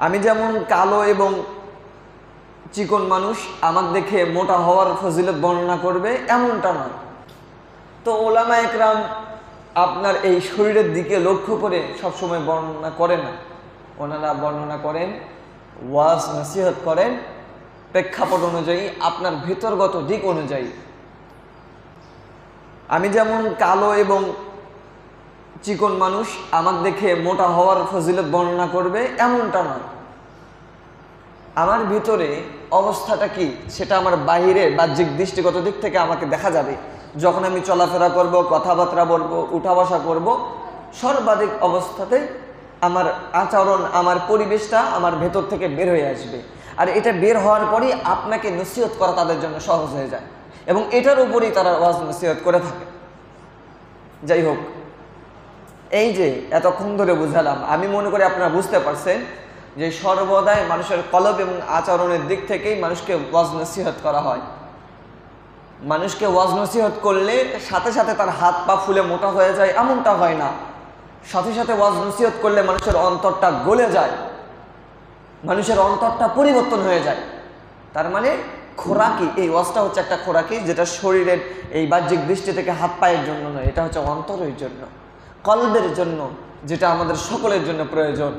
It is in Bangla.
আমি যেমন কালো এবং চিকন মানুষ, আমাকে দেখে মোটা হওয়ার ফজিলত বর্ণনা করবে এমনটা নয়। তো ওলামা একরাম আপনার এই শরীরের দিকে লক্ষ্য করে সবসময় বর্ণনা করে না। ওনারা বর্ণনা করেন, ওয়াজ নসিহত করেন প্রেক্ষাপট অনুযায়ী, আপনার ভেতরগত দিক অনুযায়ী। আমি যেমন কালো এবং চিকন মানুষ, আমাকে দেখে মোটা হওয়ার ফজিলত বর্ণনা করবে এমনটা নয়। আমার ভিতরে অবস্থাটা কি সেটা আমার বাহিরে বাহ্যিক দৃষ্টিগত দিক থেকে আমাকে দেখা যাবে। যখন আমি চলাফেরা করব, কথাবার্তা বলবো, উঠা বসা করব, সর্বাধিক অবস্থাতে আমার আচরণ, আমার পরিবেশটা আমার ভেতর থেকে বের হয়ে আসবে। আর এটা বের হওয়ার পরই আপনাকে নসিহত করা তাদের জন্য সহজ হয়ে যায়, এবং এটার উপরই তারা ওয়াজ নসিহত করে থাকে। যাই হোক, এই যে এতক্ষণ ধরে বুঝালাম, আমি মনে করি আপনারা বুঝতে পারছেন যে সর্বদাই মানুষের কলব এবং আচরণের দিক থেকেই মানুষকে ওয়াজ নসিহত করা হয়। মানুষকে ওয়াজ নসিহত করলে সাথে সাথে তার হাত পা ফুলে মোটা হয়ে যায় এমনটা হয় না। সাথে সাথে ওয়াজ নসিহত করলে মানুষের অন্তরটা গলে যায়, মানুষের অন্তরটা পরিবর্তন হয়ে যায়। তার মানে খোরাকি, এই ওয়াজটা হচ্ছে একটা খোরাকি, যেটা শরীরের এই বাহ্যিক দৃষ্টি থেকে হাত পায়ের জন্য নয়, এটা হচ্ছে অন্তরের জন্য, কলবের জন্য, যেটা আমাদের সকলের জন্য প্রয়োজন।